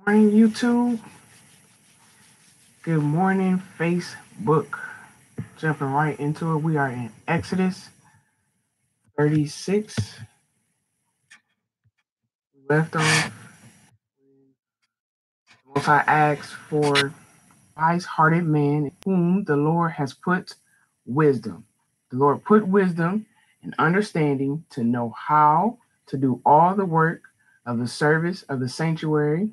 Morning, YouTube. Good morning, Facebook. Jumping right into it. We are in Exodus 36. We left off. Most I asked for wise-hearted man in whom the Lord has put wisdom. The Lord put wisdom and understanding to know how to do all the work of the service of the sanctuary,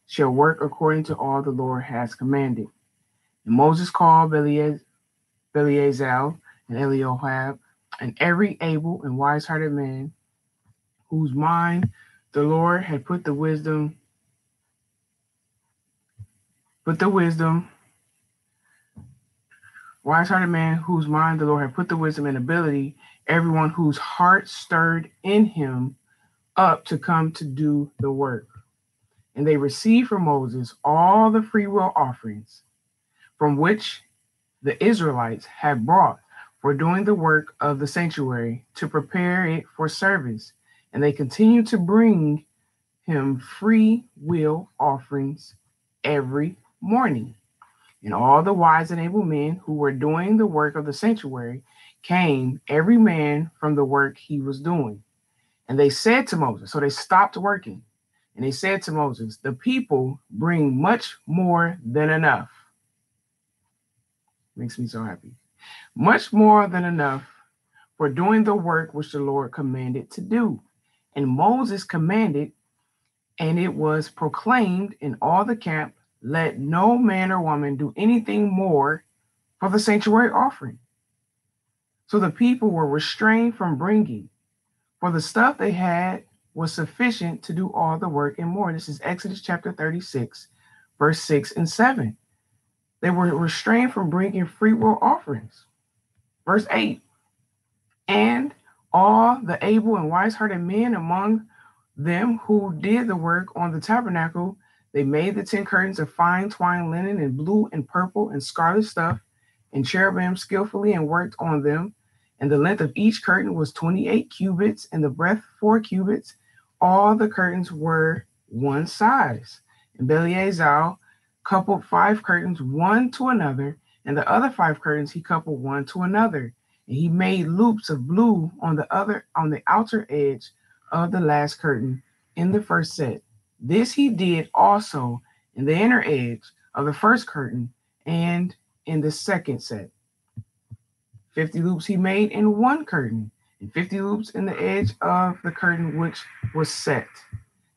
shall work according to all the Lord has commanded. And Moses called Eleazar and Eliahab, and every able and wise-hearted man whose mind the Lord had wise-hearted man whose mind the Lord had put the wisdom and ability, everyone whose heart stirred in him up to come to do the work. And they received from Moses all the freewill offerings from which the Israelites had brought for doing the work of the sanctuary to prepare it for service. And they continued to bring him free will offerings every morning. And all the wise and able men who were doing the work of the sanctuary came, every man from the work he was doing. And they said to Moses, so they stopped working, and they said to Moses, the people bring much more than enough. Makes me so happy. Much more than enough for doing the work which the Lord commanded to do. And Moses commanded, and it was proclaimed in all the camp, let no man or woman do anything more for the sanctuary offering. So the people were restrained from bringing, for the stuff they had was sufficient to do all the work and more. This is Exodus chapter 36, verse 6 and 7. They were restrained from bringing freewill offerings. Verse 8, and all the able and wise-hearted men among them who did the work on the tabernacle, they made the 10 curtains of fine twined linen and blue and purple and scarlet stuff and cherubim skillfully and worked on them. And the length of each curtain was 28 cubits and the breadth 4 cubits. All the curtains were one size. And Eleazar coupled 5 curtains one to another, and the other 5 curtains he coupled one to another. And he made loops of blue on the outer edge of the last curtain in the first set. This he did also in the inner edge of the first curtain and in the second set. 50 loops he made in one curtain, and 50 loops in the edge of the curtain which was set.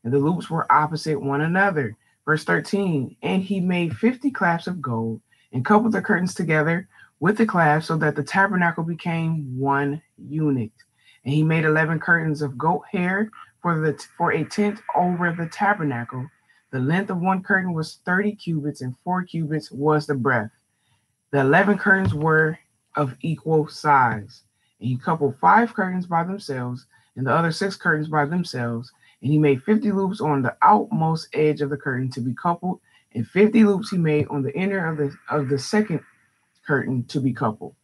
And the loops were opposite one another. Verse 13, and he made 50 clasps of gold and coupled the curtains together with the clasps so that the tabernacle became one unit. And he made 11 curtains of goat hair for a tent over the tabernacle. The length of one curtain was 30 cubits, and 4 cubits was the breadth. The 11 curtains were of equal size. And he coupled 5 curtains by themselves, and the other 6 curtains by themselves. And he made 50 loops on the outmost edge of the curtain to be coupled, and 50 loops he made on the inner of the second curtain to be coupled.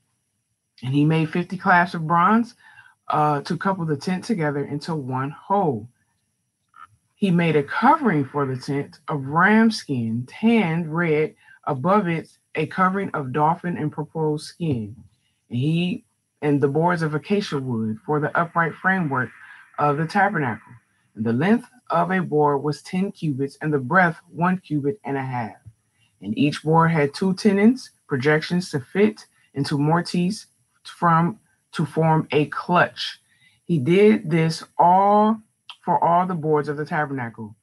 And he made 50 clasps of bronze to couple the tent together into one whole. He made a covering for the tent of ram skin, tanned red, above it a covering of dolphin and purple skin. And the boards of acacia wood for the upright framework of the tabernacle. And the length of a board was 10 cubits, and the breadth 1 cubit and a half. And each board had 2 tenons, projections to fit into mortises to form a clutch. He did this all for all the boards of the tabernacle.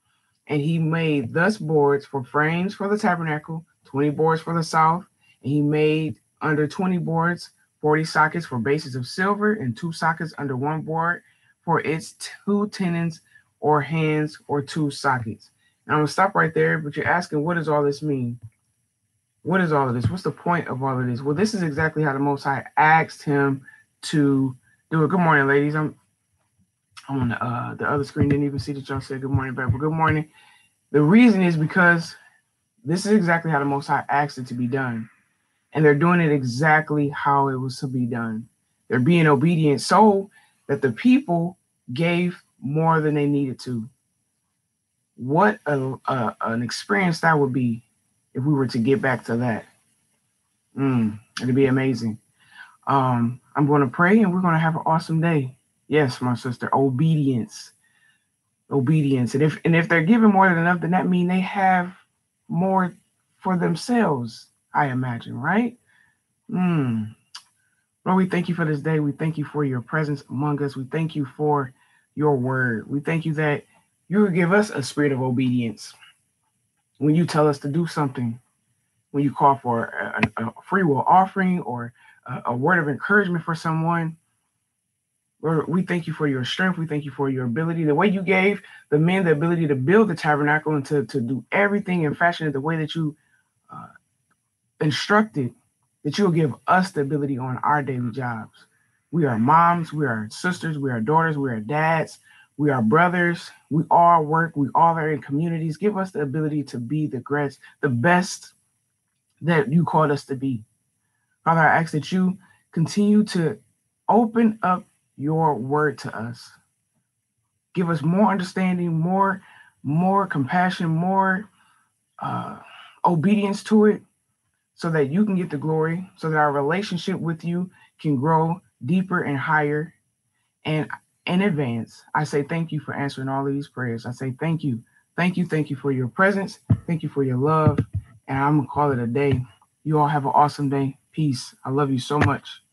And he made thus boards for frames for the tabernacle, 20 boards for the south. And he made under 20 boards 40 sockets for bases of silver, and 2 sockets under one board for its 2 tenons or hands or 2 sockets. And I'm going to stop right there, but you're asking, what does all this mean? What is all of this? What's the point of all of this? Well, this is exactly how the Most High asked him to do it. Good morning, ladies. I'm on the other screen. Didn't even see that y'all said good morning back, but good morning. The reason is because this is exactly how the Most High asked it to be done. And they're doing it exactly how it was to be done. They're being obedient so that the people gave more than they needed to. what an experience that would be if we were to get back to that. It'd be amazing. I'm going to pray and we're going to have an awesome day. Yes, my sister, obedience. Obedience. And if they're given more than enough, then that means they have more for themselves, I imagine, right? Lord, we thank you for this day. We thank you for your presence among us. We thank you for your word. We thank you that you will give us a spirit of obedience when you tell us to do something, when you call for a free will offering or a word of encouragement for someone. Lord, we thank you for your strength. We thank you for your ability. The way you gave the men the ability to build the tabernacle and to do everything and fashion it the way that you uh, instructed, that you will give us the ability on our daily jobs. We are moms, we are sisters, we are daughters, we are dads, we are brothers. We all work, we all are in communities. Give us the ability to be the best that you called us to be. Father, I ask that you continue to open up your word to us. Give us more understanding, more compassion, more obedience to it, so that you can get the glory, so that our relationship with you can grow deeper and higher. And in advance, I say thank you for answering all of these prayers. I say thank you. Thank you for your presence. Thank you for your love. And I'm going to call it a day. You all have an awesome day. Peace. I love you so much.